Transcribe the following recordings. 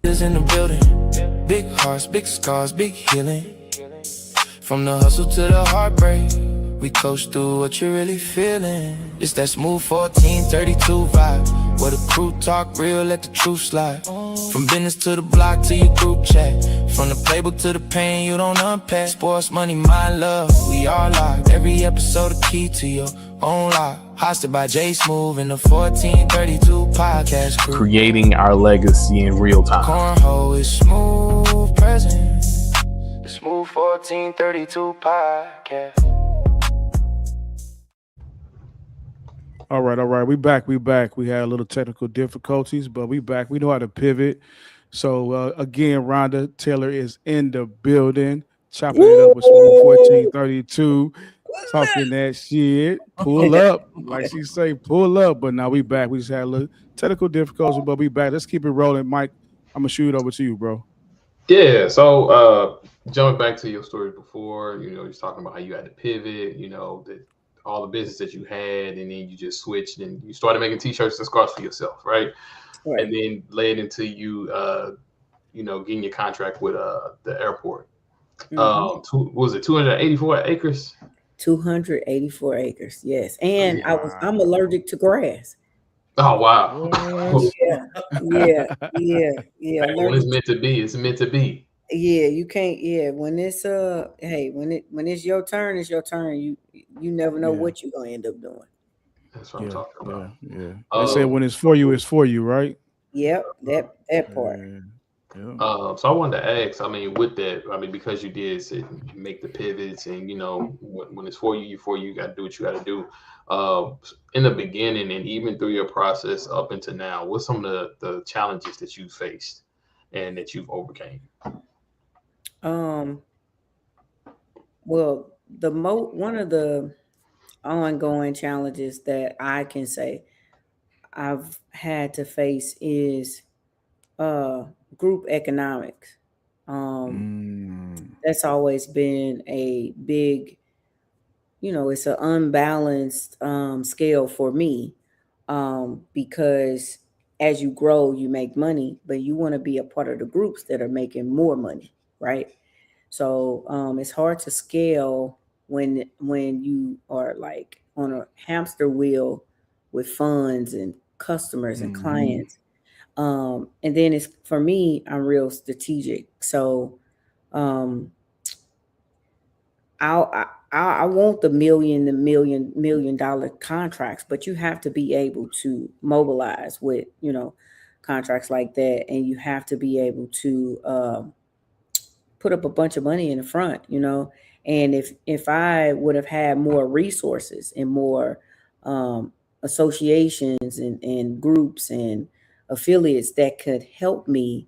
Is in the building. Big hearts, big scars, big healing. From the hustle to the heartbreak, we coast through what you're really feeling. It's that smooth 1432 vibe, where the crew talk real, let the truth slide. From business to the block to your group chat, from the playbook to the pain you don't unpack. Sports, money, my love, we all locked. Every episode a key to your own lock. Hosted by J Smooth and the 1432 podcast crew. Creating our legacy in real time. Cornhole is smooth present. The Smooth 1432 podcast. All right. We back. We had a little technical difficulties, but we back. We know how to pivot. So again, Rhonda Taylor is in the building, chopping it up with Smooth 1432, talking that shit. Pull up, like she say, pull up. But now we back. We just had a little technical difficulties, but we back. Let's keep it rolling, Mike. I'm gonna shoot it over to you, bro. Yeah. So jumping back to your story before, you're talking about how you had to pivot, all the business that you had, and then you just switched and you started making t-shirts and scarves for yourself, right? And then led into you, getting your contract with the airport. Was it 284 acres? 284 acres, yes. And I'm allergic to grass. Oh wow! Yeah. When it's meant to be, it's meant to be. Yeah, you can't. Yeah, when it's when it's your turn, it's your turn. You never know what you're gonna end up doing. That's what I'm talking about. Yeah. They say when it's for you, right? Yep, that part. So I wanted to ask, with that, because you did say you make the pivots and, when it's for you, you got to do what you got to do. In the beginning and even through your process up until now, what's some of the challenges that you faced and that you've overcame? Well, one of the ongoing challenges that I can say I've had to face is group economics. That's always been a big, it's an unbalanced scale for me, because as you grow, you make money, but you want to be a part of the groups that are making more money, right? So it's hard to scale when you are like on a hamster wheel with funds and customers and clients. And then it's for me, I'm real strategic. So I want the million dollar contracts, but you have to be able to mobilize with, contracts like that. And you have to be able to put up a bunch of money in the front, and if I would have had more resources and more associations and groups and affiliates that could help me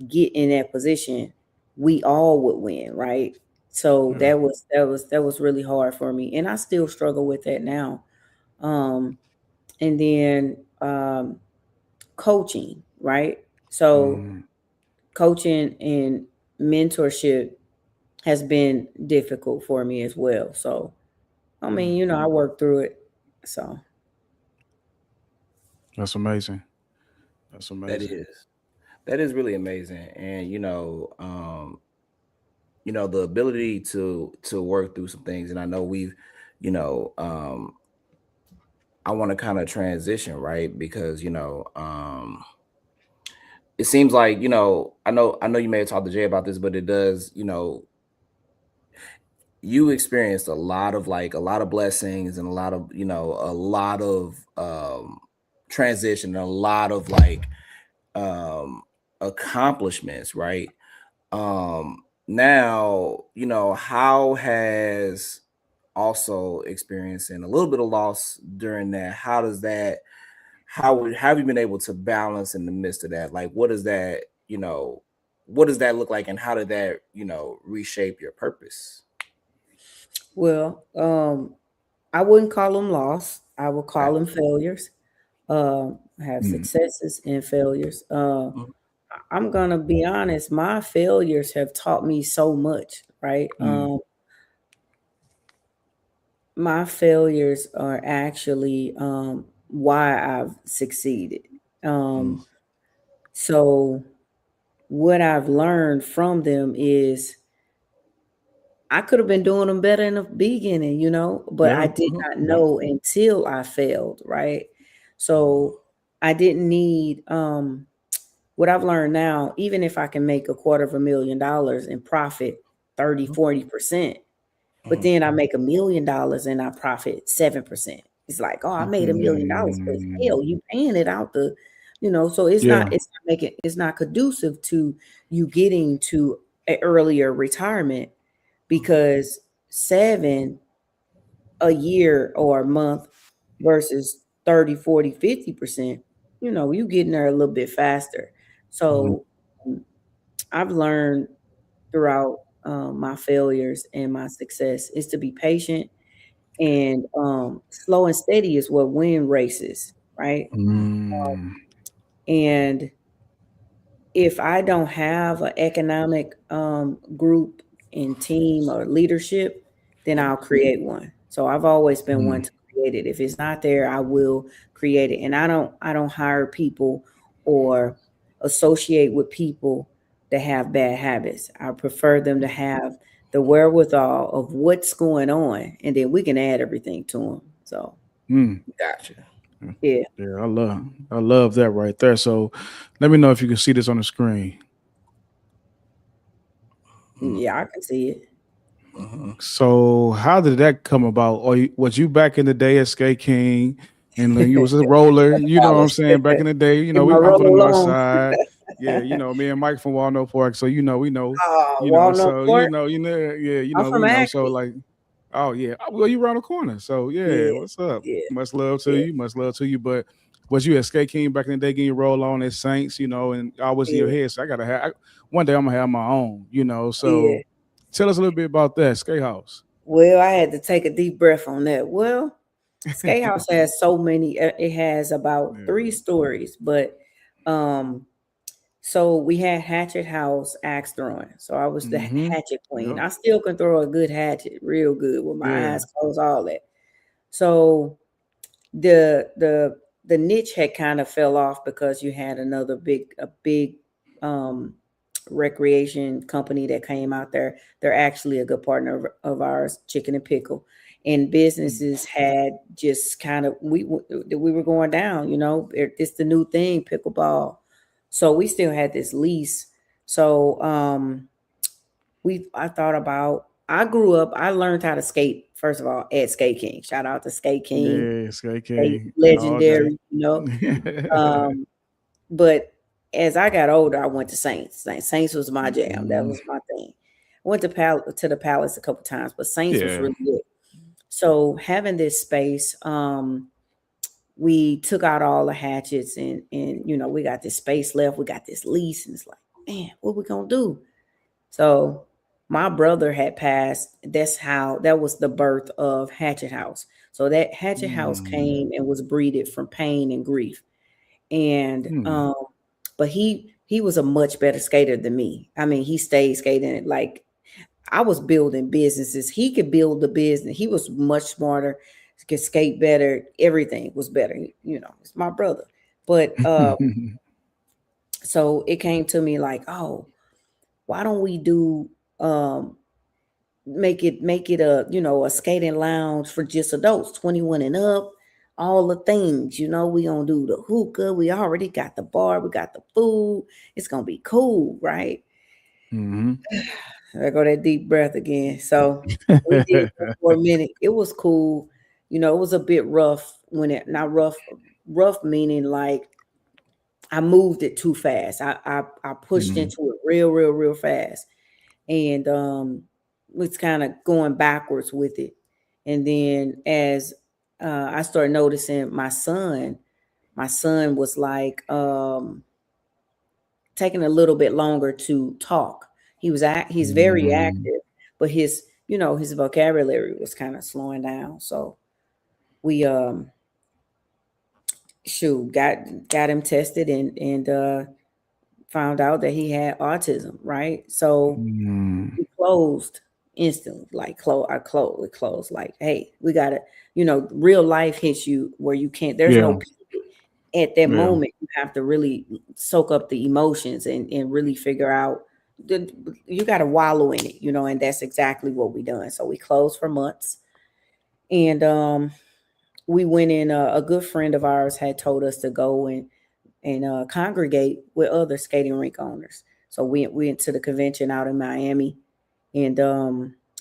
get in that position, we all would win, right? So that was really hard for me, and I still struggle with that now. And then coaching, right? So coaching and mentorship has been difficult for me as well. So I worked through it. So that's amazing. That is really amazing. And the ability to work through some things. And I know we've, I want to kind of transition, right? Because, it seems like, I know you may have talked to Jay about this, but it does, you experienced a lot of blessings and a lot of transition, and a lot of accomplishments, right? Now, how has also experiencing a little bit of loss during that, how have you been able to balance in the midst of that? Like, what does that look like, and how did that, reshape your purpose? Well, I wouldn't call them loss. I would call them failures. I have successes and failures. I'm gonna be honest, my failures have taught me so much, right? My failures are actually why I've succeeded. So what I've learned from them is I could have been doing them better in the beginning, but I Yeah. did Mhm. not know until I failed, right? So I didn't need what I've learned now, even if I can make $250,000 in profit, 30, 40%, but Mhm. then I make $1 million and I profit 7%. It's like, oh, I made $1 million, but hell, you paying it out so Yeah. it's not conducive to you getting to an earlier retirement, because 7 a year or a month versus 30, 40, 50%, you getting there a little bit faster. Mhm. So I've learned throughout my failures and my success is to be patient, and slow and steady is what win races, right? Mm. And if I don't have an economic group and team or leadership, then I'll create one. So I've always been one Mm. to create it. If it's not there, I will create it. And I don't hire people or associate with people that have bad habits. I prefer them to have the wherewithal of what's going on, and then we can add everything to them. So Mm. Gotcha. yeah, Yeah, I love that right there. So let me know if you can see this on the screen. Mhm. yeah, I can see it. Mhm. So how did that come about? Or was you back in the day at Skate King and then you was a roller? You know what I'm Dallas. saying? Back in the day, In my I'm from the roll north on. side. Yeah, me and Mike from Walnut Park. So we know, Walnut so Court. yeah, I'm we from know. So Acme. like, oh yeah. Oh, well, you around the corner. So yeah, Yeah, what's up? yeah, Much love to yeah, you. Much love to you. But was you at Skate King back in the day getting your roll on at Saints, and always in your yeah, head? So one day I'm gonna have my own, yeah. So tell us a little bit about that skate house. Well, I had to take a deep breath on that. Well, Skate House has so many. It has about Yeah. 3 stories, but um, so we had Hatchet House axe throwing. So I was the Mhm. hatchet queen. Yep. I still can throw a good hatchet, real good, with my Yeah. eyes closed, all that. So the niche had kind of fell off because you had a big um recreation company that came out there. They're actually a good partner of ours, Chicken and Pickle. And Mm. businesses had just kind of we were going down, it's the new thing, pickleball. So we still had this lease. So I thought about, I grew up, I learned how to skate, first of all, at Skate King. Shout out to Skate King. Yeah, Skate They King all day. legendary. Um, but as I got older, I went to Saints. Saints was my jam. That Mhm. was my thing. I went to the Palace a couple times, but Saints was Yeah. really good. So having this space, we took out all the hatchets, and we got this space left. We got this lease, and it's like, man, what we gonna do? So my brother had passed. That was the birth of Hatchet House. So that Hatchet House Mm. came and was breeded from pain and grief. And Mm. but he was a much better skater than me. I mean, he stayed skating. Like, I was building businesses. He could build the business. He was much smarter, could skate better. Everything was better. It's my brother. But so it came to me like, oh, why don't we do make it a skating lounge for just adults, 21 and up, all the things. We gonna do the hookah. We already got the bar, we got the food. It's gonna be cool, right? Mhm. There go that deep breath again. So we did that for a minute. It was cool. It was a bit rough when it not rough meaning like I moved it too fast. I pushed Mhm. into it real fast, and was kind of going backwards with it. And then as I started noticing my son was like taking a little bit longer to talk. He's very Mm. active, but his vocabulary was kind of slowing down. So we got him tested, and found out that he had autism, right? So Mm. we closed instantly, like we closed like, hey, we gotta, real life hits you where you can't, there's no Yeah. pivot. at that Yeah. moment, you have to really soak up the emotions and really figure out you got to wallow in it, and that's exactly what we done. So we closed for months, and we went in. A good friend of ours had told us to go and congregate with other skating rink owners. So we went to the convention out in Miami and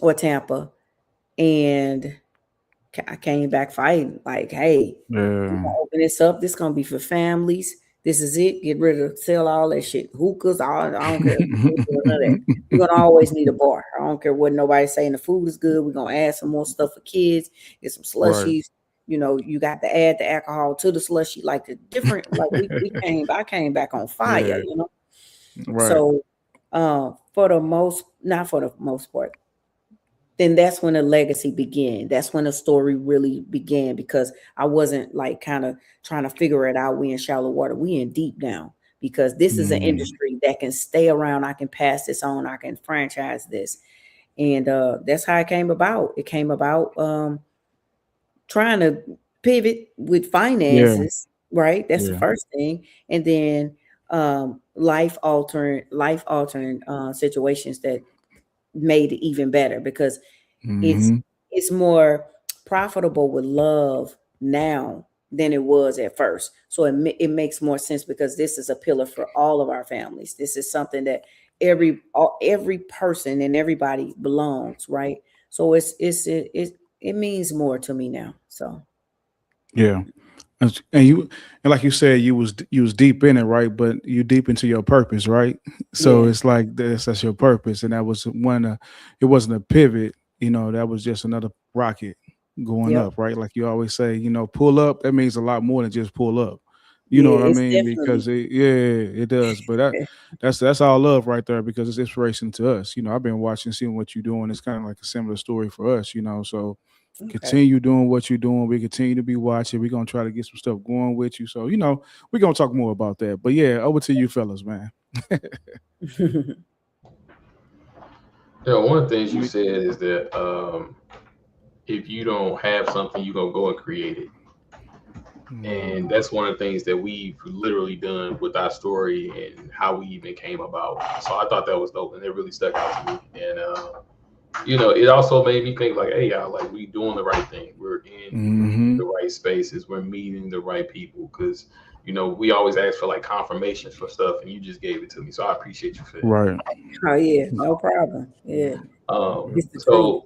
or Tampa, and I came back fighting like, hey, we're Yeah. gonna open this up. This gonna be for families. This is it. Get rid of, sell all that shit. Hookahs, I don't care. None of that. We're gonna always need a bar. I don't care what nobody's saying. The food is good. We're gonna add some more stuff for kids. Get some Right. slushies. You got to add the alcohol to the slushy, like the different. Like I came back on fire. Yeah. Right. So, not for the most part, then that's when the legacy began. That's when the story really began, because I wasn't like kind of trying to figure it out. We in shallow water, we in deep down, because this is an industry that can stay around. I can pass this on. I can franchise this. And that's how it came about. It came about trying to pivot with finances, right? That's the Yeah. first thing. And then life altering situations that made it even better, because it's Mhm. it's more profitable with love now than it was at first. So it makes more sense, because this is a pillar for all of our families. This is something that every person and everybody belongs, right? So it means more to me now. So Yeah. And like you said, you was deep in it, right? But you deep into your purpose, right? So yeah, it's like that's your purpose, and that was it wasn't a pivot, that was just another rocket going yep, up, right? Like you always say, pull up. That means a lot more than just pull up. You know yeah, what I it's mean? Because definitely it does. But that's all love right there, because it's inspiration to us. I've been watching, seeing what you're doing. It's kind of like a similar story for us. So okay. continue doing what you're doing. We continue to be watching. We're gonna try to get some stuff going with you. So, we're gonna talk more about that. But yeah, over to you fellas, man. One of the things you said is that if you don't have something, you're gonna go and create it. And that's one of the things that we've literally done with our story and how we even came about. So I thought that was dope, and it really stuck out to me. And it also made me think like, hey, y'all, like we doing the right thing. We're in the right spaces. We're meeting the right people, because we always ask for like confirmations for stuff, and you just gave it to me. So I appreciate you for that. Right. Oh yeah, no problem. Yeah, it's the truth.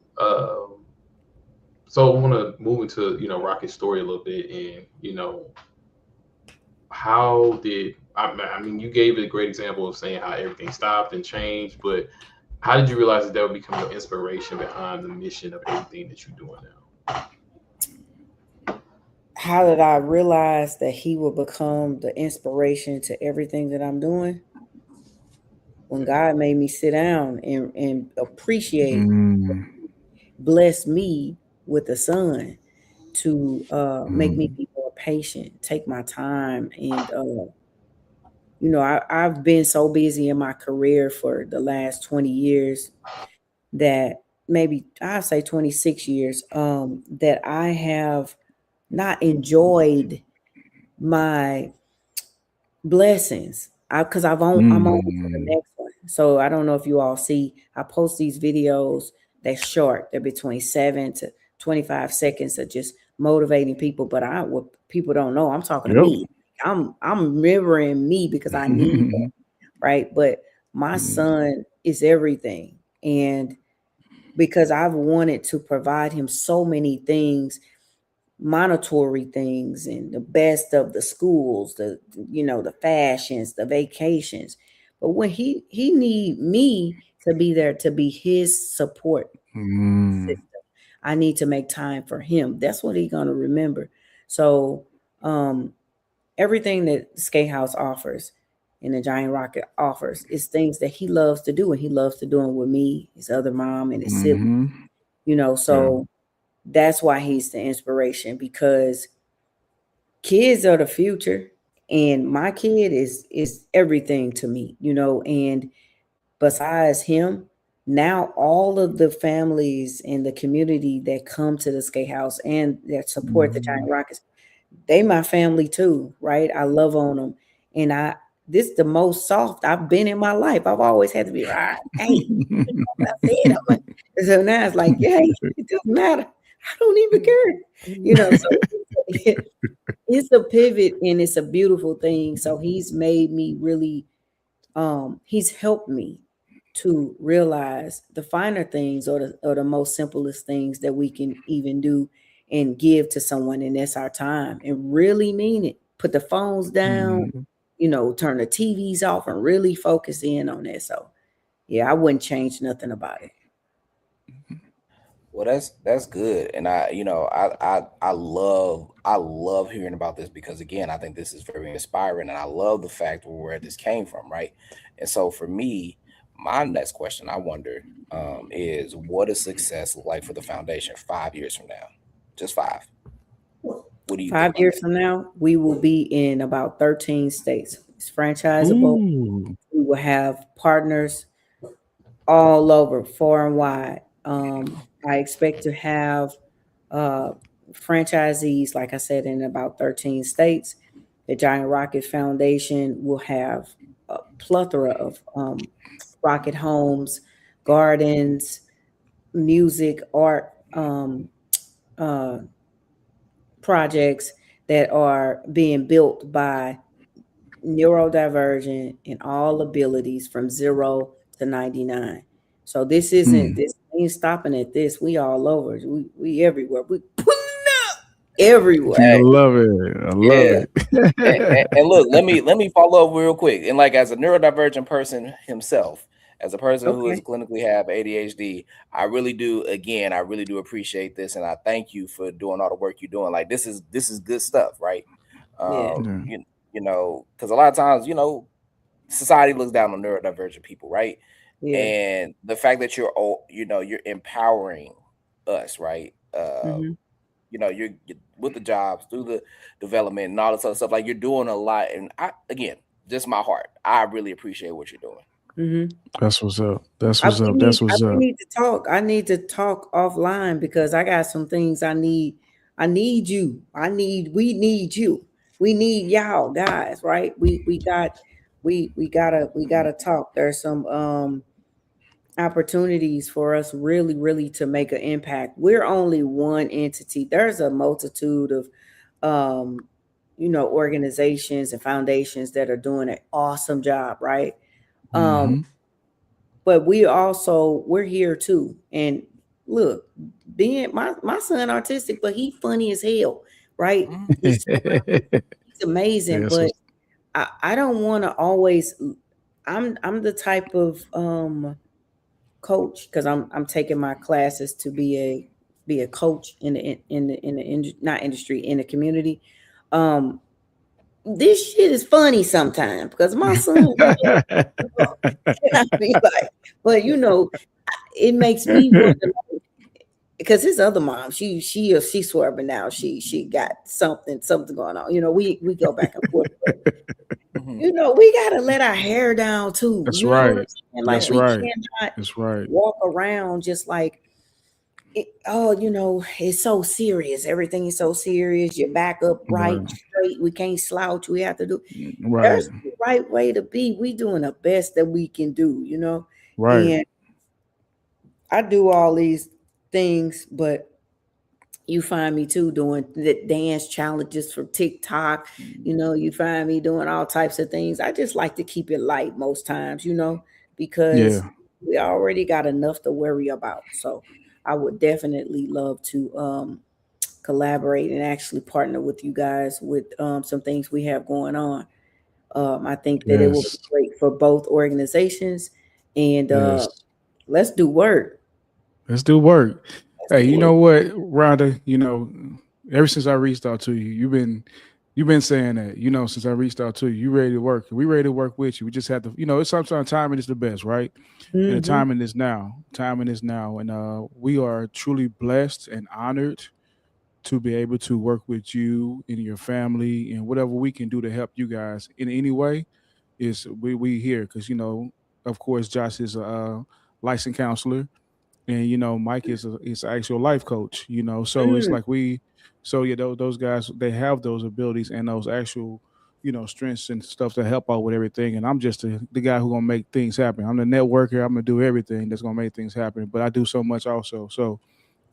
So I want to move into Rocket's story a little bit, and how did I mean you gave a great example of saying how everything stopped and changed, but how did you realize that would become your inspiration behind the mission of everything that you're doing now? How did I realize that he will become the inspiration to everything that I'm doing? When God made me sit down and appreciate, bless me with a son to make me be more patient, take my time. And, I've been so busy in my career for the last 20 years that maybe I'll say 26 years, that I have not enjoyed my blessings, because I'm on to the next one. So I don't know if you all see, I post these videos. They're short. They're between 7 to 25 seconds of just motivating people. But what people don't know, I'm talking to Yep. me. I'm remembering me, because I need that, right? But my son is everything, and because I've wanted to provide him so many things, monetary things, and the best of the schools, the fashions, the vacations. But when he need me to be there to be his support system, I need to make time for him. That's what he's gonna remember. So everything that Skate House offers and the Giant Rocket offers is things that he loves to do, and he loves to do it with me, his other mom, and his siblings. So that's why he's the inspiration, because kids are the future, and my kid is everything to me, and besides him, now all of the families in the community that come to the Skate House and that support the Giant Rockets, they my family too, right? I love on them, and this the most soft I've been in my life. I've always had to be right. Hey, I said so now it's like, yeah, it doesn't matter. I don't even care, So it's a pivot and it's a beautiful thing. So he's made me really, he's helped me to realize the finer things or the most simplest things that we can even do and give to someone, and that's our time, and really mean it. Put the phones down, turn the TVs off and really focus in on that. So yeah, I wouldn't change nothing about it. Well, that's good, and I love hearing about this because again, I think this is very inspiring, and I love the fact where this came from, right? And so for me, my next question I wonder is, what does success look like for the foundation 5 years from now? Just five. What do you 5 think about years that? from now, we will be in about 13 states. It's franchisable. Ooh. We will have partners all over, far and wide. I expect to have uh, franchisees, like I said, in about 13 states. The Giant Rocket Foundation will have a plethora of rocket homes, gardens, music, art uh, projects that are being built by neurodivergent in all abilities from 0 to 99. So this ain't stopping at this. We all over. We everywhere. We pulling up everywhere. I Hey, love it. I love yeah. it. And look, let me follow up real quick. And like as a neurodivergent person himself, as a person who is Okay. clinically have ADHD, I really do appreciate this, and I thank you for doing all the work you're doing. Like this is good stuff, right? Yeah. Um, you, because a lot of times, society looks down on neurodivergent people, right? Yeah. And the fact that you're empowering us, right? Hmm. You're with the jobs, through the development and all this other stuff. Like you're doing a lot, and again, just my heart. I really appreciate what you're doing. Hmm. That's what's up. That's what's up. That's what's We up. need to talk. I need to talk offline because I got some things I need. I need you. We need you. We need y'all guys, right? We gotta talk. There's some opportunities for us really to make an impact. We're only one entity. There's a multitude of organizations and foundations that are doing an awesome job, right? Um, Hmm. but we're here too. And look, being my son autistic, but he funny as hell, right? Mhm. He's amazing, Yes. but I don't want to always. I'm the type of coach because I'm taking my classes to be a coach not industry, in the community. Um, this shit is funny sometimes because my son, and I be like, but it makes me wonder because his other mom, she's swerving now. She got something going on. We go back and forth. But, Mhm. we gotta let our hair down too. That's You know what I'm right. saying? Like That's we right. cannot That's right. walk around just like it's so serious. Everything is so serious. Your back upright, Right. straight. We can't slouch. We have to do. Right. There's the right way to be. We doing the best that we can do. Right. And I do all these things, but you find me too doing the dance challenges for TikTok. You find me doing all types of things. I just like to keep it light most times, because Yeah. we already got enough to worry about. So I would definitely love to collaborate and actually partner with you guys with some things we have going on. I think that it will be Yes. great for both organizations, and Yes. let's do work. Let's do work. Let's Hey, you do know it. what, Rhonda? Ever since I reached out to you, you've been saying that. Since I reached out to you, you ready to work. We ready to work with you. We just have to. It's sometimes timing is the best, right? And the Hmm. timing is now. Timing is now, and we are truly blessed and honored to be able to work with you and your family and whatever we can do to help you guys in any way is we here because of course Josh is a licensed counselor and Mike is an actual life coach. So it's like those guys, they have those abilities and those actual strengths and stuff to help out with everything. And I'm just the guy who gonna make things happen. I'm the networker. I'm gonna do everything that's gonna make things happen. But I do so much also. So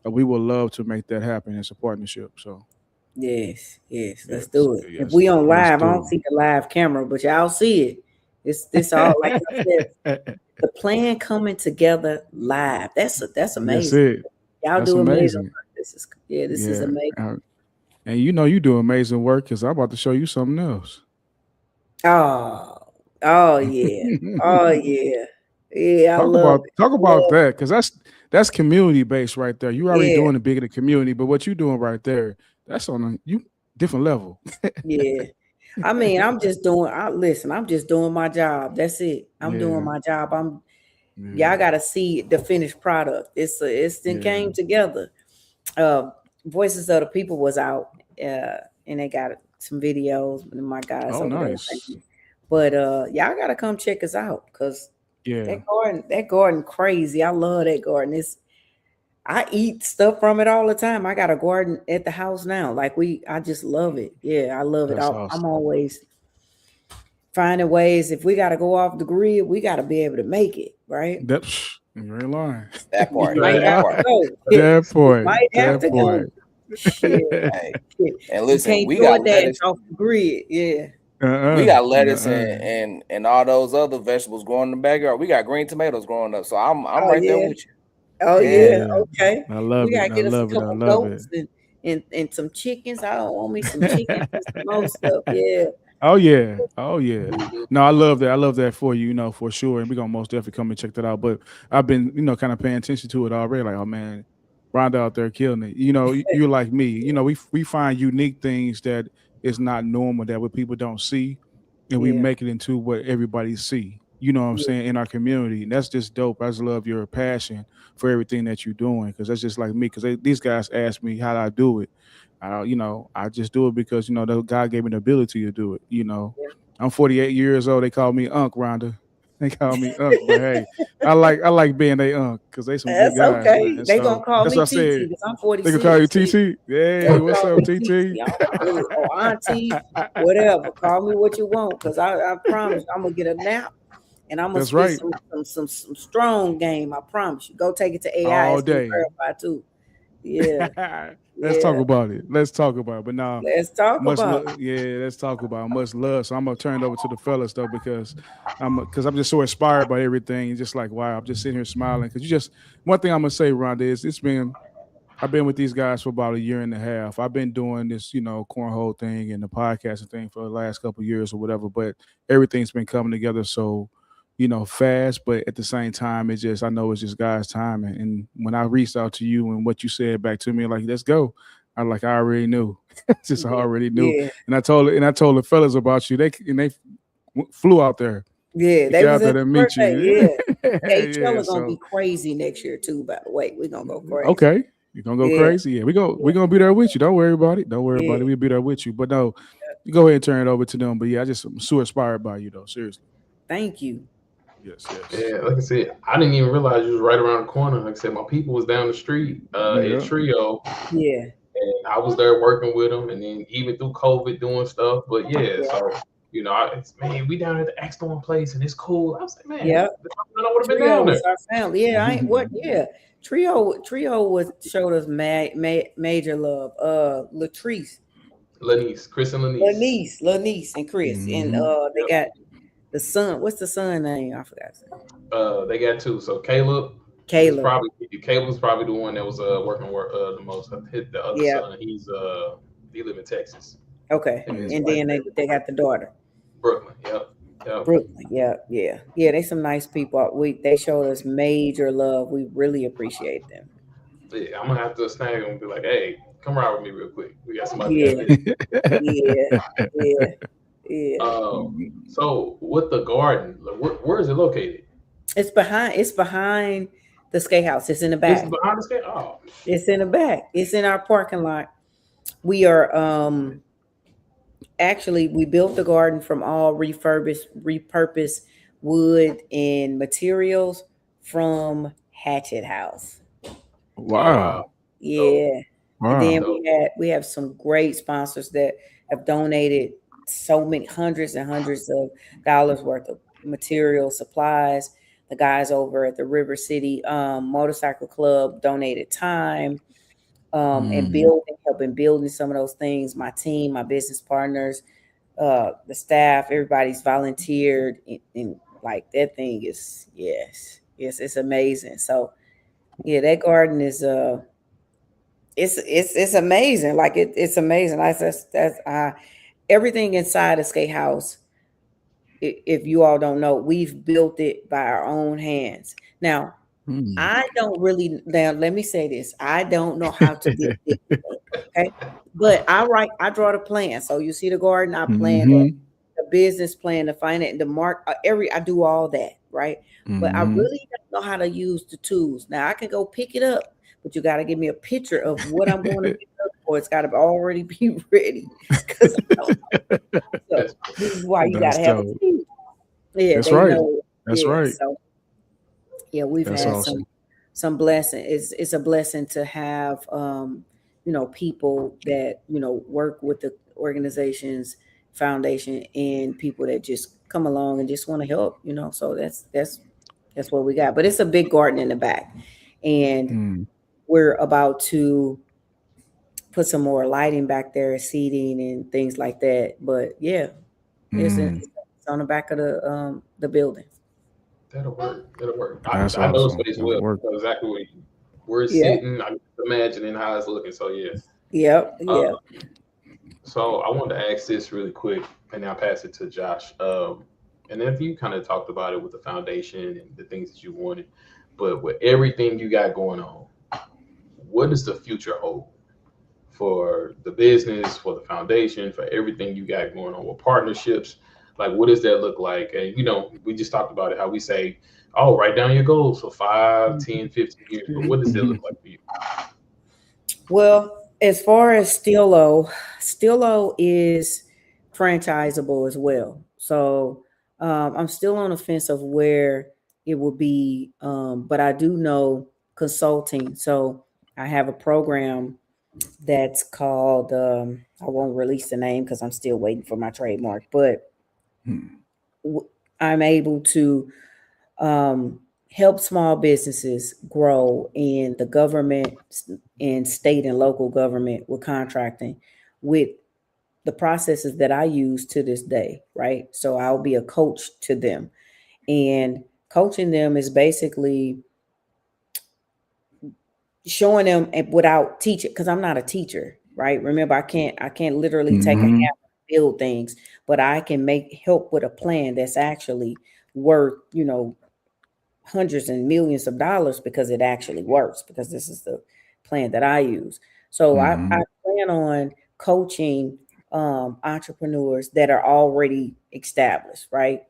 we would love to make that happen as a partnership. So Yes, let's yes, do it. If yes, we on let's live, I do don't see the live camera, but y'all see it. It's all like I said, it. the plan coming together live. That's That's amazing. it. Y'all That's do amazing amazing. work. This is Yeah. amazing. And you do amazing work because I'm about to show you something else. Oh, oh yeah. Oh yeah. Yeah, I love it. Talk I about love that because that's community based right there. You already yeah, doing the big of the community, but what you doing right there, that's on a different level. yeah. I mean, I'm just doing I'm just doing my job. That's it. I'm doing Yeah, my job. Y'all yeah, gotta see the finished product. It's then yeah. came together. Voices of the People was out, and they got some videos. And my guys Oh, over there. nice. But y'all gotta come check us out because Yeah, that garden crazy. I love that garden. I eat stuff from it all the time. I got a garden at the house now. I just love it. Yeah, I love it. that's I'm awesome. always finding ways. If we got to go off the grid, we got to be able to make it, right? That you ain't lying. That We part. might Right. That have part. to go. That We point. might have That to go. point. Shit. Hey, and You listen, can't we do got it that lettuce. off the grid. Yeah. We got lettuce Uh-uh. and all those other vegetables growing in the backyard. We got green tomatoes growing up. So I'm Oh right there yeah. with you. Oh Yeah. yeah. Yeah. Okay. I We love it. gotta I get us a love it. I couple love it. goats and some chickens. I don't want me some chickens and some more stuff. Yeah. Oh yeah. Oh yeah. No, I love that. I love that for you, for sure. And we're gonna most definitely come and check that out. But I've been, kind of paying attention to it already. Like, oh man, Rhonda out there killing it. You're like me. We find unique things that is not normal that what people don't see, and we Yeah. make it into what everybody see. You know what I'm Yeah. saying, in our community. And that's just dope. I just love your passion for everything that you're doing. Because that's just like me. Because these guys ask me how do I do it. I just do it because God gave me the ability to do it. Yeah. I'm 48 years old. They call me Unc Rhonda. They call me Unc, but hey, I like being they Unc because they some good That's guys, okay. man. They So gonna call that's me what I TT said. because I'm They can call you 46. TT. They Hey, what's call up, me TT? TT. Or auntie, whatever. Call me what you want, because I promise I'm gonna get a nap and I'm gonna That's spit right. some strong game. I promise you. Go take it to AI. All It's been day. verified too. Yeah, Let's talk yeah. about it. Let's talk about it. But now, Let's talk much about love. Yeah, let's talk about it. Much love. So I'm gonna turn it over to the fellas though, because I'm just so inspired by everything. Just like wow, I'm just sitting here smiling because one thing I'm gonna say, Rhonda, is I've been with these guys for about a year and a half. I've been doing this, cornhole thing and the podcasting thing for the last couple of years or whatever, but everything's been coming together so, fast, but at the same time, I know it's just God's time. And when I reached out to you and what you said back to me, like, let's go. I already knew. Just I it. already knew. Yeah, And I told the fellas about you. They flew out there. yeah. They They came was out there at to the meet birthday. you. Yeah. Yeah. HL gonna be So crazy next year too. By the way, we're gonna go crazy. okay. You're gonna go Yeah, crazy. Yeah, yeah, we're gonna be there with you. Don't worry about it. Don't worry about yeah. it. We'll be there with you. But no, you go ahead and turn it over to them. But yeah, I'm so inspired by you though. Seriously. Thank you. Yes, Yeah, like I said, I didn't even realize you was right around the corner. Like I said, my people was down the street at Yeah. Trio, Yeah, and I was there working with them, and then even through COVID doing stuff. But yeah, yeah, so man, we down at the X-Storm place, and it's cool. I was like, man, yeah. I would have been Trio down there. was our family. Yeah, I ain't what. Yeah, Trio was showed us major love. Latrice, Lanice, Chris and Lanice. Lanice, and Chris, and Mhm. they Yep. got the son. What's the son name? I forgot. His name. They got two. So Caleb is Caleb. probably the one that was working the most. The other Yeah. son, he live in Texas. Okay, Him and his and wife, then they got the daughter. Brooklyn. Yep. Brooklyn. Yeah. They some nice people. They showed us major love. We really appreciate them. Yeah, I'm gonna have to snag him and be like, hey, come ride with me real quick. We got somebody Yeah, got this. yeah. So with the garden, where is it located? It's behind the skate house. It's in the It's back. behind the skate. Oh, It's in the back. It's in our parking lot. We are actually we built the garden from all repurposed wood and materials from Hatchet House. Wow. Yeah. And Wow. then we have some great sponsors that have donated so many hundreds and hundreds of dollars worth of material supplies. The guys over at the River City Motorcycle Club donated time and helping building some of those things. My team, my business partners, the staff, everybody's volunteered, and like that thing is yes, it's amazing. So yeah, that garden is it's amazing. Like it's amazing. That's everything inside a skate house. If you all don't know, we've built it by our own hands. Now, I don't really. Now, let me say this: I don't know how to get it. Okay, but I draw the plan. So you see the garden. I plan the business plan, the finance, the mark. I do all that, right? But I really don't know how to use the tools. Now I can go pick it up, but you got to give me a picture of what I'm going to pick up, or it's got to already be ready. Because so this is why you got to have a team. Yeah, That's they right. know. That's Yeah, right. so yeah, we've That's had awesome. some blessing. It's a blessing to have people that work with the organizations, foundation, and people that just come along and just want to help. So that's what we got. But it's a big garden in the back, and we're about to put some more lighting back there, seating and things like that. But yeah, it's on the back of the building. That'll work. That'll work. That's I know awesome. space That'll well. work. I know exactly where it's Yeah. sitting. I'm imagining how it's looking. So yeah. Yep. Uh, Yeah. so I wanted to ask this really quick, and I'll pass it to Josh. And if you kind of talked about it with the foundation and the things that you wanted, but with everything you got going on, what does the future hold for the business, for the foundation, for everything you got going on with partnerships? Like, what does that look like? And, we just talked about it, how we say, oh, write down your goals for 5, 10, 15 years. But what does that look like for you? Well, as far as Stilo is franchisable as well. So I'm still on the fence of where it will be, but I do know consulting. So I have a program that's called. I won't release the name because I'm still waiting for my trademark, but I'm able to help small businesses grow, and the government and state and local government with contracting with the processes that I use to this day, right? So I'll be a coach to them, and coaching them is basically showing them without teaching, because I'm not a teacher, right? Remember, I can't literally take a hammer and build things, but I can help with a plan that's actually worth, hundreds and millions of dollars, because it actually works, because this is the plan that I use. So I plan on coaching entrepreneurs that are already established, right?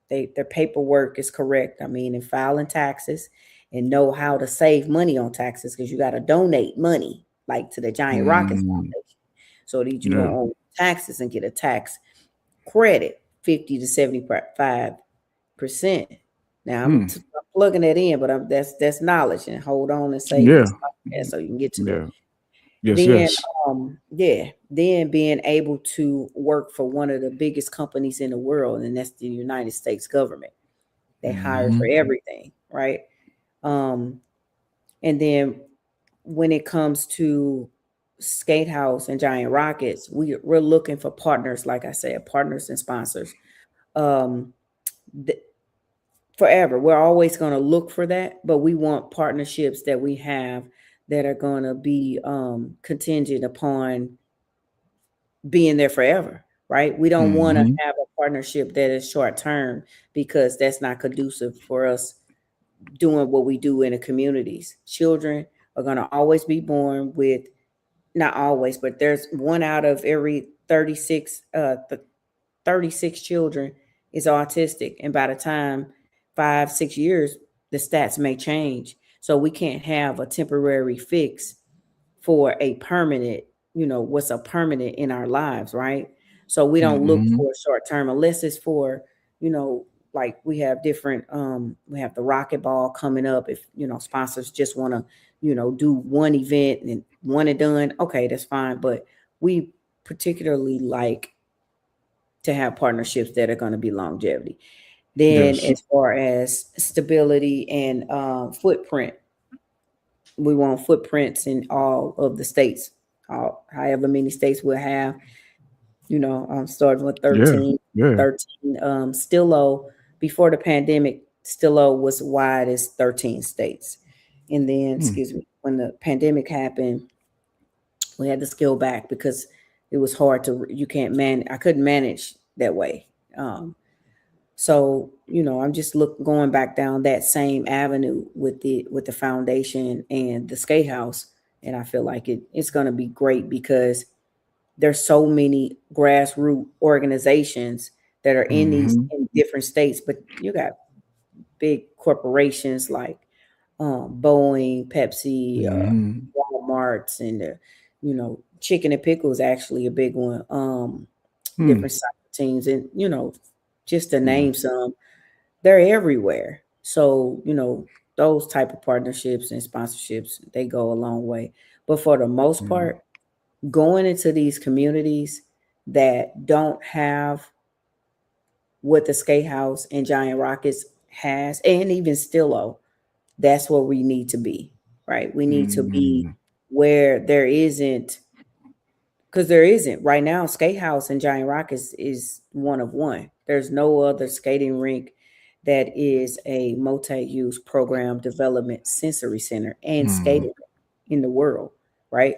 Their paperwork is correct. I mean, in filing taxes and know how to save money on taxes, because you got to donate money like to the Giant Rockets Foundation, so that you don't owe taxes and get a tax credit 50 to 75%. Now I'm plugging that in, but that's knowledge, and hold on and say so you can get to that. Yes. Then being able to work for one of the biggest companies in the world, and that's the United States government. They hire for everything, right? And then when it comes to Skate House and Giant Rockets, we're looking for partners, like I said, partners and sponsors. Forever, we're always going to look for that, but we want partnerships that we have that are going to be contingent upon being there forever, right? We don't want to have a partnership that is short term, because that's not conducive for us doing what we do in the communities. Children are going to always be born with, not always, but there's one out of every 36 children is autistic, and by the time 5-6 years, the stats may change. So we can't have a temporary fix for a permanent, what's a permanent in our lives, right? So we don't look for short term, unless it's for, like we have different we have the Rocket Ball coming up. If sponsors just want to do one event and one and done, okay, that's fine. But we particularly like to have partnerships that are going to be longevity. Then Yes. as far as stability and footprint, we want footprints in all of the states, however many states we'll have. Starting with Yeah. 13. Yeah. 13. Stillo, before the pandemic, Stillo was wide as 13 states. And then, excuse me, when the pandemic happened, we had to scale back because it was hard to, I couldn't manage that way. So, I'm just going back down that same avenue with the foundation and the skate house. And I feel like it's going to be great because there's so many grassroots organizations that are in these in different states, but you got big corporations like Boeing, Pepsi, Walmart's, and Chicken and Pickle is actually a big one. Different soccer teams, and just to name some, they're everywhere. So those type of partnerships and sponsorships, they go a long way. But for the most part, going into these communities that don't have what the Skate House and Giant Rockets has, and even Stillo, that's where we need to be, right? We need to be where there isn't, because there isn't right now. Skate House and Giant Rockets is one of one. There's no other skating rink that is a multi-use program development sensory center and skating in the world, right?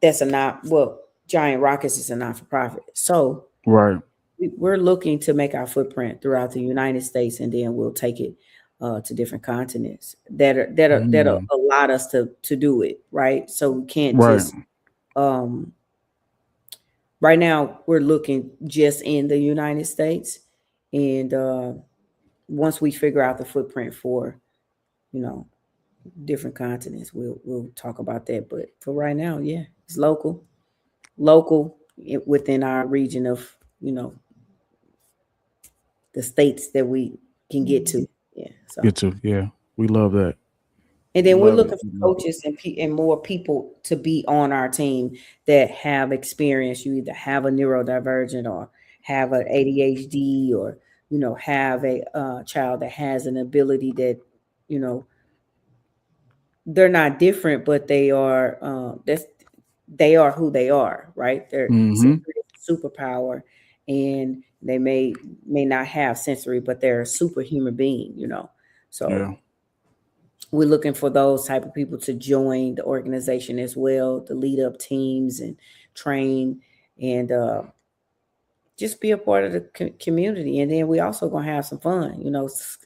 That's Giant Rockets is a not-for-profit. So Right. we're looking to make our footprint throughout the United States, and then we'll take it to different continents that'll allow us to do it, right? So we can't just right now we're looking just in the United States, and once we figure out the footprint for different continents, we'll talk about that. But for right now, yeah, it's local within our region of the states that we can get to. Yeah, so we love that. and then we're looking for coaches and more people to be on our team that have experience. You either have a neurodivergent or have an ADHD, or have a child that has an ability that they're not different, but they are they are who they are, right? They're superpower, and they may not have sensory, but they're a superhuman being, So we're looking for those type of people to join the organization as well, to lead up teams and train and just be a part of the community. And then we also gonna have some fun.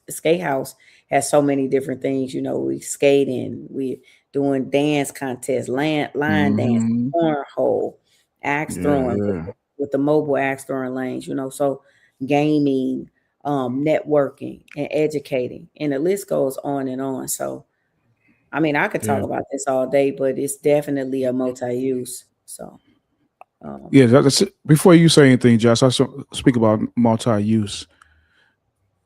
Skate House has so many different things. We skating, we doing dance contests, line dance, cornhole, axe throwing with the mobile axe throwing lanes. So gaming, networking, and educating, and the list goes on and on. So, I mean, I could talk about this all day, but it's definitely a multi-use. So. That's it. Before you say anything, Josh, I speak about multi-use.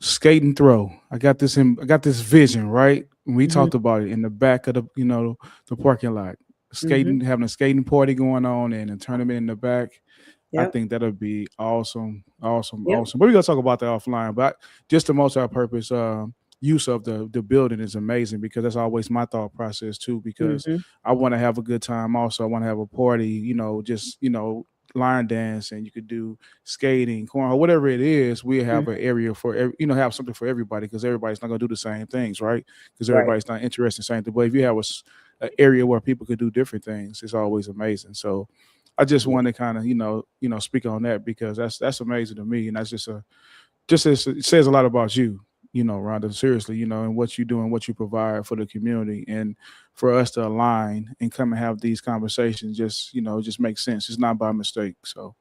Skate and throw. I got this vision, right? We talked about it in the back of the parking lot. Skating, having a skating party going on and a tournament in the back. Yep. I think that'll be awesome. But we're gonna talk about that offline. But just the multi-purpose use of the building is amazing, because that's always my thought process too, because I want to have a good time. Also, I want to have a party, line dance, and you could do skating, cornhole, whatever it is. We have an area for have something for everybody, because everybody's not going to do the same things, right? Because everybody's not interested in the same thing. But if you have an area where people could do different things, it's always amazing. So I just want to kind of speak on that, because that's amazing to me, and that's it says a lot about you. Rhonda, seriously, and what you do and what you provide for the community, and for us to align and come and have these conversations just makes sense. It's not by mistake. So,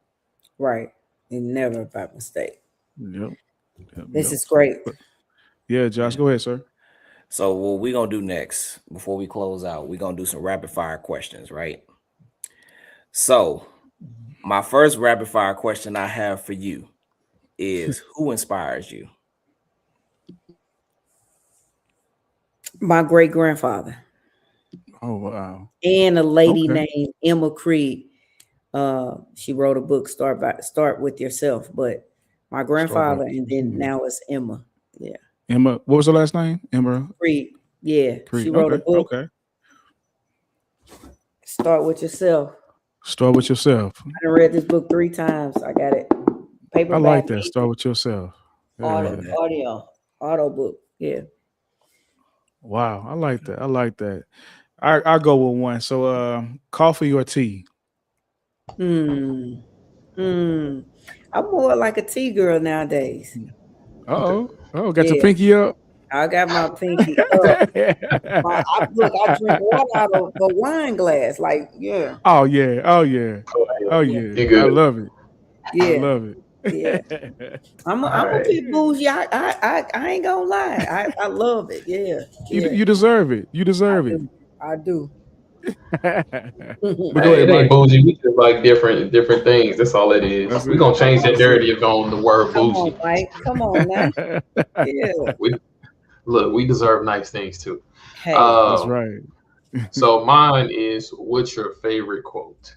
right. And never by mistake. Yep. This is great. Yeah, Josh, go ahead, sir. So what we're going to do next, before we close out, we're going to do some rapid fire questions, right? So my first rapid fire question I have for you is, who inspires you? My great grandfather Oh wow. and a lady Okay. named Emma Creed. She wrote a book, Start with Yourself. But my Start grandfather, with and then now it's Emma. Yeah, Emma. What was her last name? Emma Creed. Yeah, she Creed. wrote a Okay. book, Okay. Start with Yourself. Start with yourself. I done read this book 3 times. I got it I paperback, like that. Start with yourself. I love Yeah. that. auto book. Yeah. Wow. I like that. I like that. I go with one. So coffee or tea? Hmm. Hmm. I'm more like a tea girl nowadays. Uh-oh. Oh, got your Yeah, pinky up. I got my pinky up. Look, I drink water out of a wine glass. Like, yeah, Oh yeah. Oh yeah. Oh yeah, yeah. You I good? love it. I yeah, love it. yeah. All I'm a right. bit bougie. I ain't gonna lie. I love it. Yeah, you yeah. you deserve it. You I deserve it. do. I do. But go Hey, ahead, it ain't Mike. bougie. We just like different things. That's all it is. That's We it. gonna change that That's it. narrative on the word Come on, bougie. Mike. Come on now. Yeah. We look. We deserve nice things too. Hey, That's Um, right. so mine is, what's your favorite quote?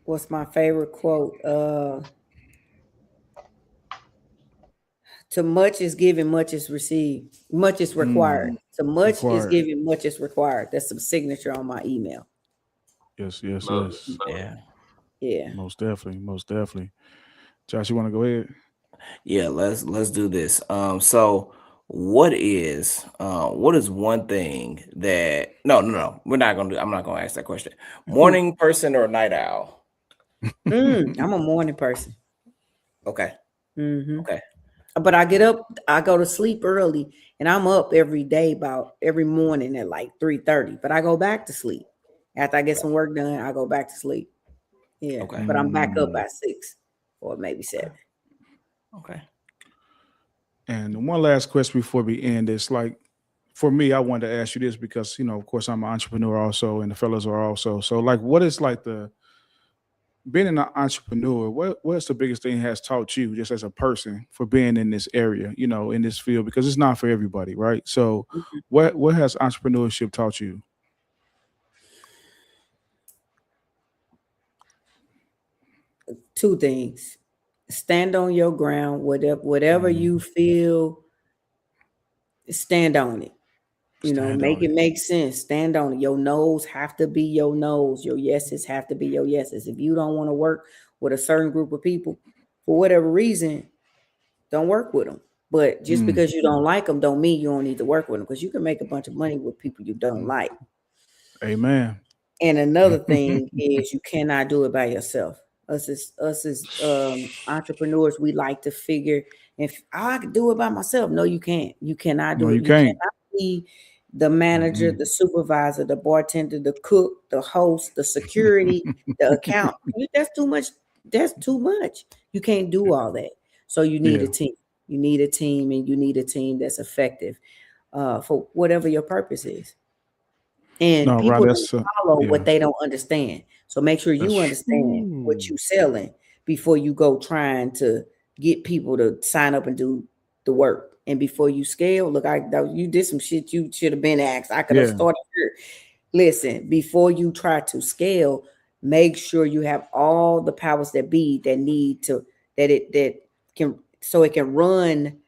what's my favorite quote? To much is given, much is received, much is required. Mm, To much is required. given, much is required. That's some signature on my email. Yes, yes, Love it. yes. Yeah. Yeah. Most definitely. Most definitely. Josh, you want to go ahead? Yeah, let's do this. So what is one thing that no, we're not gonna do, I'm not gonna ask that question. Morning person or night owl? I'm a morning person. Okay. Hmm. Okay. But I get up, I go to sleep early, and I'm up every day about every morning at like 3:30. But I go back to sleep. After I get some work done, I go back to sleep. Yeah. Okay. But I'm back up Mm. by 6 or maybe 7. Okay. And one last question before we end is like, for me, I wanted to ask you this because, of course, I'm an entrepreneur also, and the fellows are also. So, like, what is like being an entrepreneur? What's the biggest thing has taught you, just as a person, for being in this area, in this field? Because it's not for everybody, right? So, what has entrepreneurship taught you? 2 things. Stand on your ground, whatever you feel, stand on it. Stand Make on it it. make sense. Stand on it. Your no's have to be your no's. Your yeses have to be your yeses. If you don't want to work with a certain group of people, for whatever reason, don't work with them. But just Mm. because you don't like them, don't mean you don't need to work with them, because you can make a bunch of money with people you don't like. Amen. And another thing is, you cannot do it by yourself. Us as entrepreneurs, we like to figure, if I could do it by myself. No, you can't. You cannot No, do it. you You can't. cannot be the manager, Mm-mm. the supervisor, the bartender, the cook, the host, the security, the account. That's too much. That's too much. You can't do all that. So you need Yeah. a team. You need a team, and you need a team that's effective for whatever your purpose is. And No, right. people don't That's follow yeah. what they don't understand. So make sure That's you understand what true. you're selling before you go trying to get people to sign up and do the work. And before you scale, look, you did some shit you should have been asked. I could have Yeah. started here. Listen, before you try to scale, make sure you have all the powers that be that need to that can, so it can run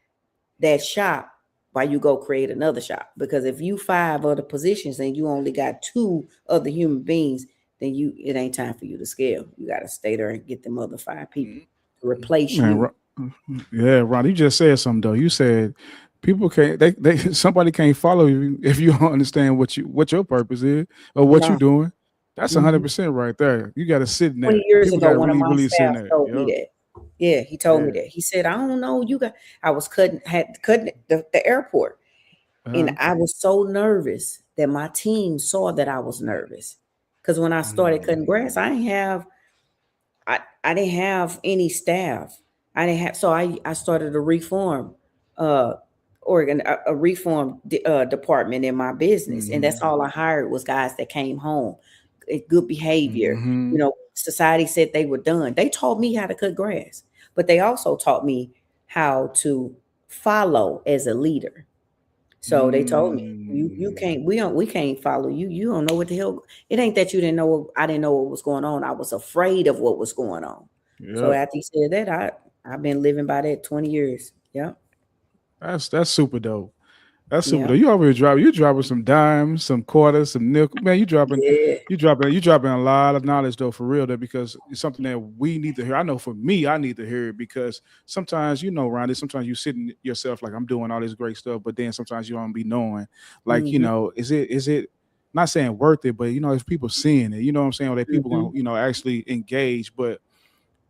that shop while you go create another shop. Because if you 5 other positions and you only got 2 other human beings, then it ain't time for you to scale. You got to stay there and get them other 5 people to replace Man, you. yeah, Ron, you just said something though. You said people can't they somebody can't follow you if you don't understand what your purpose is or what No. you're doing. That's Mhm. 100% right there. You got to sit in 20 that. years People ago, got to one of really, my really sit in staff that. told me Yup. that. Yeah, he told me Yeah. that. He said, I don't know, I was cutting the airport. And Uh-huh. I was so nervous that my team saw that I was nervous. Because when I started cutting grass, I didn't have any staff. I didn't have, so I started a reform uh a reform department in my business. And that's Mhm. all I hired was guys that came home, good behavior. Mhm. Society said they were done. They taught me how to cut grass, but they also taught me how to follow as a leader. So they told me you can't we can't follow you. You don't know what the hell. It ain't that you didn't know. I didn't know what was going on. I was afraid of what was going on. So Yep. after he said that, I've been living by that 20 years. Yeah. That's super dope. That's super Yeah. dope. You over here dropping some dimes, some quarters, some nickel. Man, Yeah. you dropping a lot of knowledge though, for real, there, because it's something that we need to hear. I know for me, I need to hear it because sometimes, Ronnie, sometimes you sitting yourself like I'm doing all this great stuff, but then sometimes you don't be knowing, like, Mm-hmm. is it not saying worth it, but if people seeing it, you know what I'm saying, or that people Mm-hmm. gonna, actually engage. But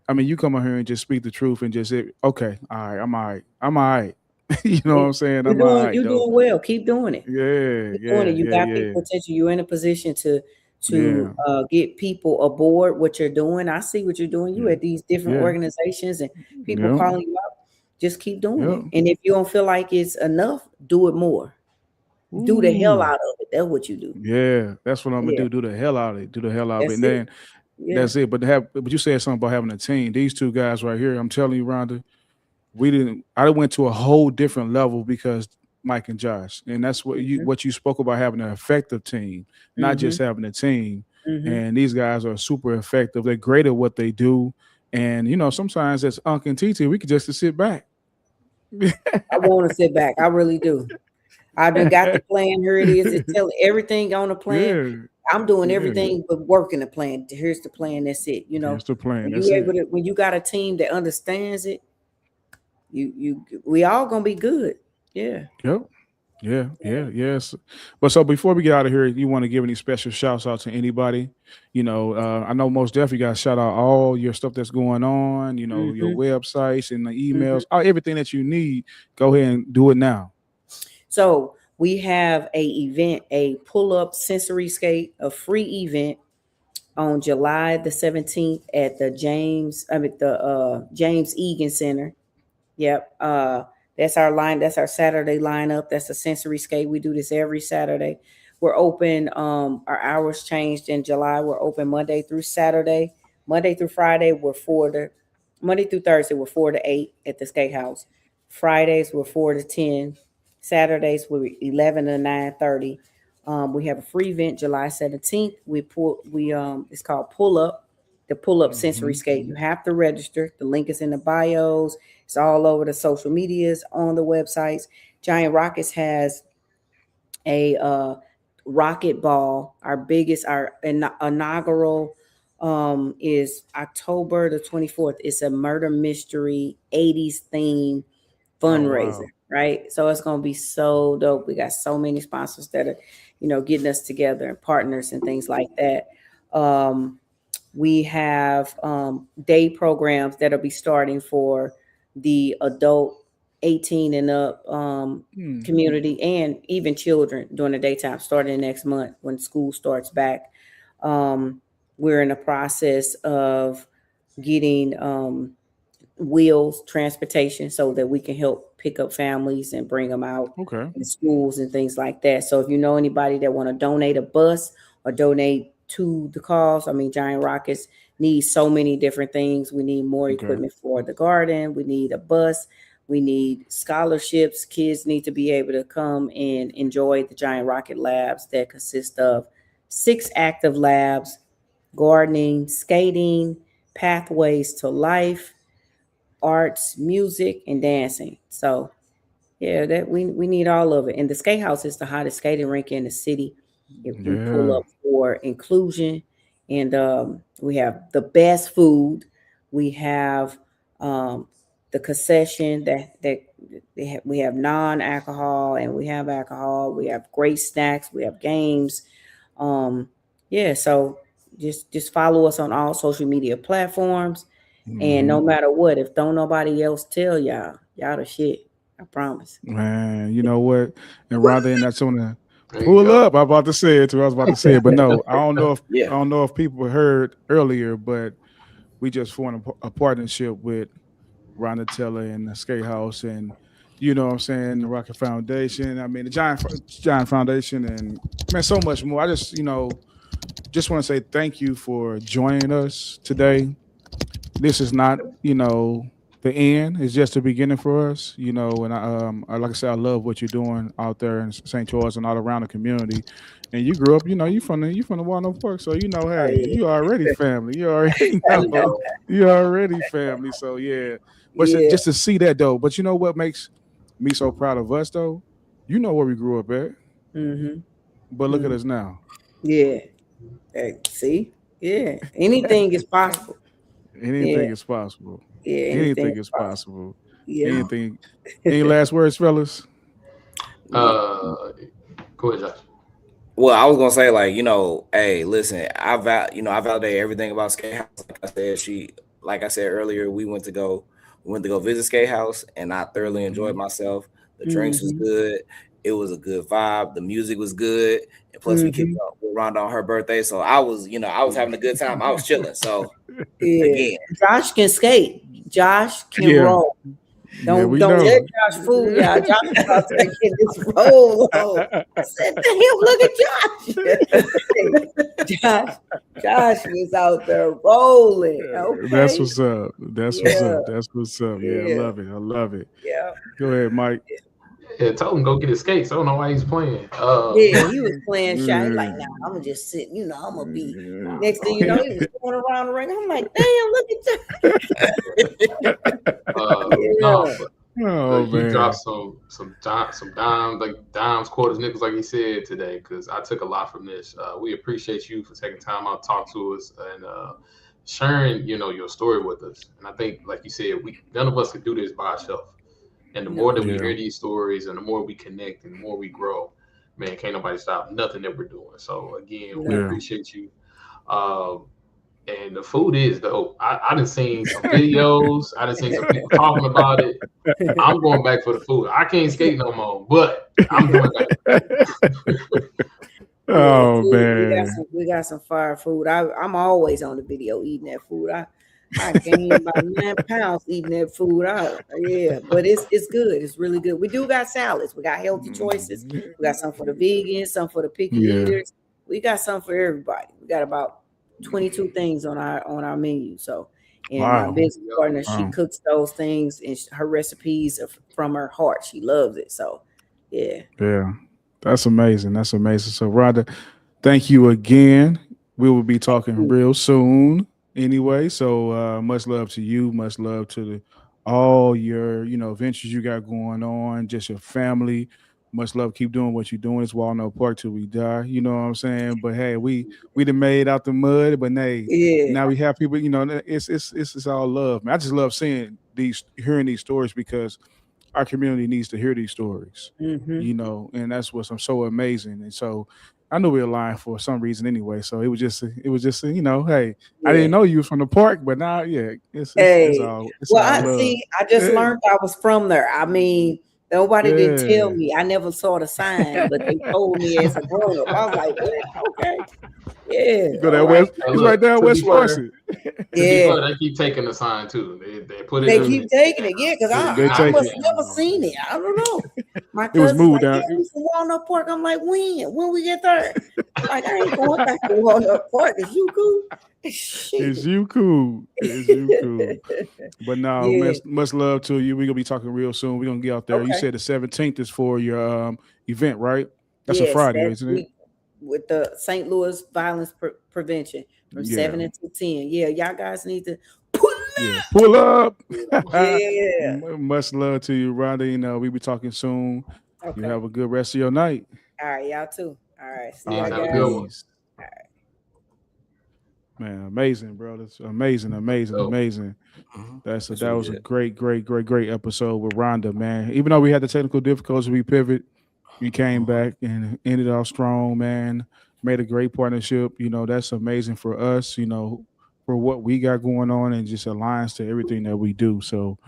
I mean, you come on here and just speak the truth and just say, okay, all right, I'm all right. You know what I'm saying? I'm all right, You're though. doing well. Keep doing it. Yeah, Keep doing yeah, it. You yeah, got big yeah, potential. You're in a position to yeah, get people aboard what you're doing. I see what you're doing. You yeah, at these different yeah, organizations and people yeah, calling you out. Just keep doing yeah. it. And if you don't feel like it's enough, do it more. Do the hell Ooh, out of it. That's what you do. yeah. That's what I'm gonna Yeah, do. Do the hell out of it. Do the hell out of it. that's And it. then Yeah. that's it. But you said something about having a team. These two guys right here, I'm telling you, Rhonda, I went to a whole different level because Mike and Josh. And that's what you spoke about, having an effective team, not Mm-hmm. just having a team. Mm-hmm. And these guys are super effective. They're great at what they do. And sometimes as Unc and TT, we could just sit back. I want to sit back. I really do. I done got the plan. Here it is. It's telling everything on the plan. Yeah, I'm doing yeah. everything but working the plan. Here's the plan. That's it. Here's the plan. When That's you it. able to, when you got a team that understands it, we all gonna be good. Yeah. Yep. Yeah, yes. But so before we get out of here, you want to give any special shouts out to anybody? I know most definitely got to shout out all your stuff that's going on, your Mm-hmm. websites and the Mm-hmm. emails, everything that you need. Go ahead and do it now. So we have a pull-up sensory skate, a free event on July the 17th at the James Egan Center. Yep. That's our Saturday lineup. That's a sensory skate. We do this every Saturday. We're open. Our hours changed in July. We're open Monday through Saturday. Monday through Friday, Monday through Thursday, we're 4 to 8 at the skate house. Fridays, we're 4 to 10. Saturdays, we're 11 to 9:30. We have a free event July 17th. It's called Pull Up, the Pull Up Sensory Skate. You have to register. The link is in the bios. It's all over the social medias, on the websites. Giant Rockets has a rocket ball. Our inaugural is October the 24th. It's a murder mystery 80s theme Oh fundraiser, wow. right? So it's gonna be so dope. We got so many sponsors that are, getting us together and partners and things like that. We have day programs that'll be starting for the adult 18 and up community and even children during the daytime starting next month when school starts back. We're in the process of getting wheels transportation so that we can help pick up families and bring them out Okay. in schools and things like that. So if you know anybody that want to donate a bus or donate to the cause, Giant Rockets needs so many different things. We need more Okay. equipment for the garden. We need a bus. We need scholarships. Kids need to be able to come and enjoy the Giant Rocket Labs that consist of 6 active labs: gardening, skating, pathways to life, arts, music, and dancing. So yeah, that we need all of it. And the skate house is the hottest skating rink in the city. If we pull Yeah. up for inclusion, and we have the best food. We have the concession we have non-alcohol and we have alcohol. We have great snacks. We have games. Yeah, so just follow us on all social media platforms. And no matter what, if don't nobody else tell y'all the shit. I promise. Man, you know what? And rather than that's on the There you pull go. up, I'm about to say it too. I was about to say it, but no, I don't know if Yeah. I don't know if people heard earlier, but we just formed a partnership with Rhonda Teller and the Skate House, and you know what I'm saying, the Rocket Foundation. I mean, the Giant Foundation, and man, so much more. I just just want to say thank you for joining us today. This is not the end is just the beginning for us, you know. And like I said, I love what you're doing out there in St. Charles and all around the community. And you grew up, you know, you from the Walnut Park, so you know, Oh hey, yeah, you already family. You already I know, know. you already family. So yeah, but Yeah. just to see that though. But you know what makes me so proud of us though? You know where we grew up at, Mm-hmm. but look at us now. Yeah. Hey, see? Yeah. Anything is possible. Yeah. Anything is possible. Yeah. Anything Anything is is possible. possible. Yeah. Anything. Any last words, fellas? Yeah. Go ahead, Josh. Well, I was gonna say, like, you know, hey, listen, I validate everything about Skate House. Like I said earlier, we went to go visit Skate House, and I thoroughly enjoyed myself. The drinks was Mm-hmm. good. It was a good vibe. The music was good, and plus we kicked Mm-hmm. off with Rhonda on her birthday, so I was having a good time. I was chilling. So Yeah. again, Josh can skate. Josh can Yeah. roll. Yeah, we Don't know. let Josh fool y'all. Josh is about to get this roll on. I said to him, look at Josh. Josh was out there rolling. Okay. That's what's up. That's what's Yeah. up. That's what's up. Yeah, I Yeah. love it. I love it. Yeah. Go ahead, Mike. Yeah, told him go get his skates. I don't know why he's playing. Yeah, he was playing shy. He like, nah, I'm gonna just sit, you know, I'm gonna be. Next thing you know, he was going around the ring. I'm like, damn, look at that. No, Yeah. but Oh he man. dropped some dimes, like dimes, quarters, nickels, like he said today. Because I took a lot from this. We appreciate you for taking time out to talk to us and sharing, you know, your story with us. And I think, like you said, none of us could do this by ourselves. And the more that we Yeah. hear these stories, and the more we connect, and the more we grow, man, can't nobody stop nothing that we're doing. So again, we Yeah. appreciate you. And the food is dope. I done seen some videos. I done seen some people talking about it. I'm going back for the food. I can't skate no more, but I'm going back. Oh Food, man. we got some fire food. I'm always on the video eating that food. I gained about 9 pounds eating that food out. Yeah, but it's good. It's really good. We do got salads. We got healthy choices. We got some for the vegans, some for the picky Yeah. eaters. We got some for everybody. We got about 22 things on our menu. So, and my Wow. business partner, she Wow. cooks those things, and her recipes are from her heart. She loves it. So, yeah. Yeah. That's amazing. That's amazing. So Rhonda, thank you again. We will be talking real soon anyway. So much love to you. Much love to all your, you know, ventures you got going on, just your family. Much love. Keep doing what you're doing. It's Walnut Park till we die. You know what I'm saying? But hey, we done made out the mud, but hey, Yeah. now we have people, you know, it's all love, man. I just love hearing these stories because our community needs to hear these stories, Mm-hmm. you know, and that's what's so amazing. And so I knew we were lying for some reason anyway. So it was just, you know, hey, I didn't know you was from the park, but now, yeah, it's Hey, all well, love. I just learned I was from there. I mean, nobody didn't tell Yeah. me. I never saw the sign, but they told me as a grown up. I was like, what? Okay. Yeah. You go that all West, Hey, he's look, right there, to be West fair, Florissant. To be Yeah. fair, they keep taking the sign too. They put it They in. keep taking it. Yeah, because They I take must it. never seen it. I don't know. My It was cousin's moved like, down. yeah, we from Walnut Park. I'm like, when we get there? Like, I ain't going back to Walnut Park. Is you cool? Is you cool? Is you cool? But no, Yeah. much love to you. We're gonna be talking real soon. We're gonna get out there. You Okay. said the 17th is for your event, right? That's a Yes, Friday, that's isn't it? week with the St. Louis Violence Prevention from 7 until 10. Yeah, y'all guys need to pull Yeah, pull up. Yeah. Much love to you, Rhonda. You know, we be talking soon. Okay. You have a good rest of your night. All right, y'all too. All right. See Yeah, y'all have a guys. good one. Peace. Man, amazing, bro. That's amazing. Dope. That was really a good. great episode with Rhonda, man. Even though we had the technical difficulties, we pivot. We came back and ended off strong, man. Made a great partnership. You know, that's amazing for us, you know, for what we got going on and just aligns to everything that we do. So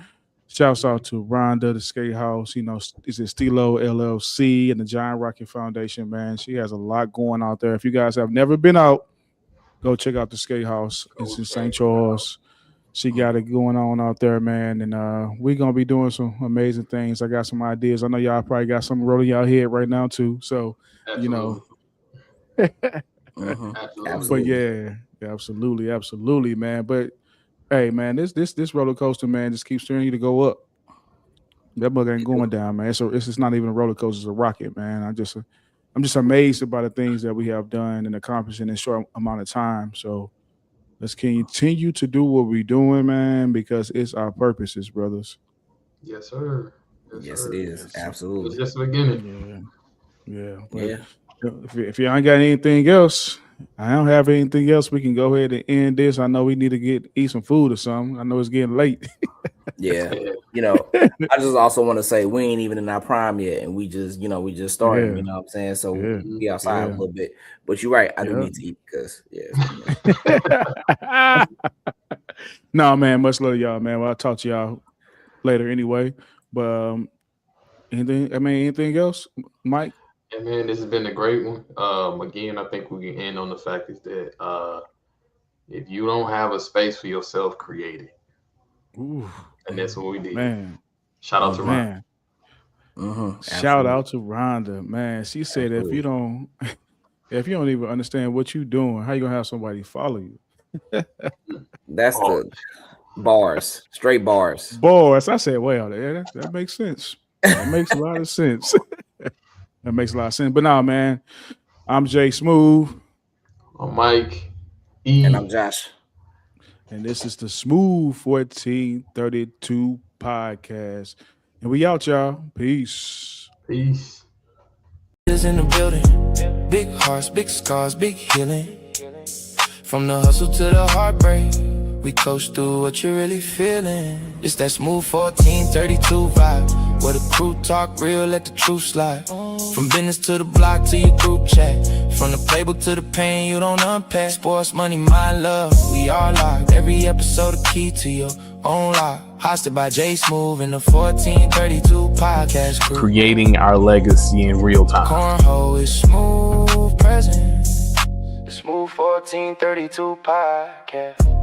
shouts out to Rhonda, the Skate House, you know, is it Stilo LLC and the Giant Rocket Foundation, man. She has a lot going out there. If you guys have never been out, go check out the Skate House. It's in St. Charles. She got it going on out there, man. And we're going to be doing some amazing things. I got some ideas. I know y'all probably got something rolling y'all head right now, too. So, you know. Mhm. Absolutely. But yeah, absolutely, man. But Hey man, this roller coaster, man, just keeps steering you to go up. That bug ain't going down, man. It's just not even a roller coaster; it's a rocket, man. I'm just amazed about the things that we have done and accomplished in a short amount of time. So let's continue to do what we're doing, man, because it's our purposes, brothers. Yes, sir. Yes, sir. it is. It's Absolutely. just the beginning. Yeah. But Yeah. if you ain't got anything else, I don't have anything else. We can go ahead and end this. I know we need to eat some food or something. I know it's getting late. Yeah. You know, I just also want to say we ain't even in our prime yet, and we just started. Yeah. You know what I'm saying? So Yeah. we outside Yeah. a little bit. But you're right. I do Yeah. need to eat because No, man. Much love to y'all, man. Well, I'll talk to y'all later anyway. But anything else, Mike? And man, this has been a great one. Again, I think we can end on the fact is that if you don't have a space for yourself, create it. Ooh, And that's what we did. man. Shout out to Ryan. Man. Shout out to Rhonda, man. She said if you don't even understand what you're doing, how you gonna have somebody follow you? That's the bars, straight bars. Boys, I said, well, yeah, that makes sense. That makes a lot of sense. That makes a lot of sense. But now, man, I'm Jay Smooth. I'm Mike E. And I'm Josh. And this is the Smooth 1432 podcast. And we out, y'all. Peace. Peace. Is in the building. Big hearts, big scars, big healing. From the hustle to the heartbreak, we coast through what you're really feeling. It's that Smooth 1432 vibe, where the crew talk real, let the truth slide. From business to the block to your group chat, from the playbook to the pain you don't unpack. Sports, money, my love, we all locked. Every episode a key to your own lock. Hosted by Jay Smooth and the 1432 podcast crew. Creating our legacy in real time. Cornhole is smooth present. The Smooth 1432 podcast.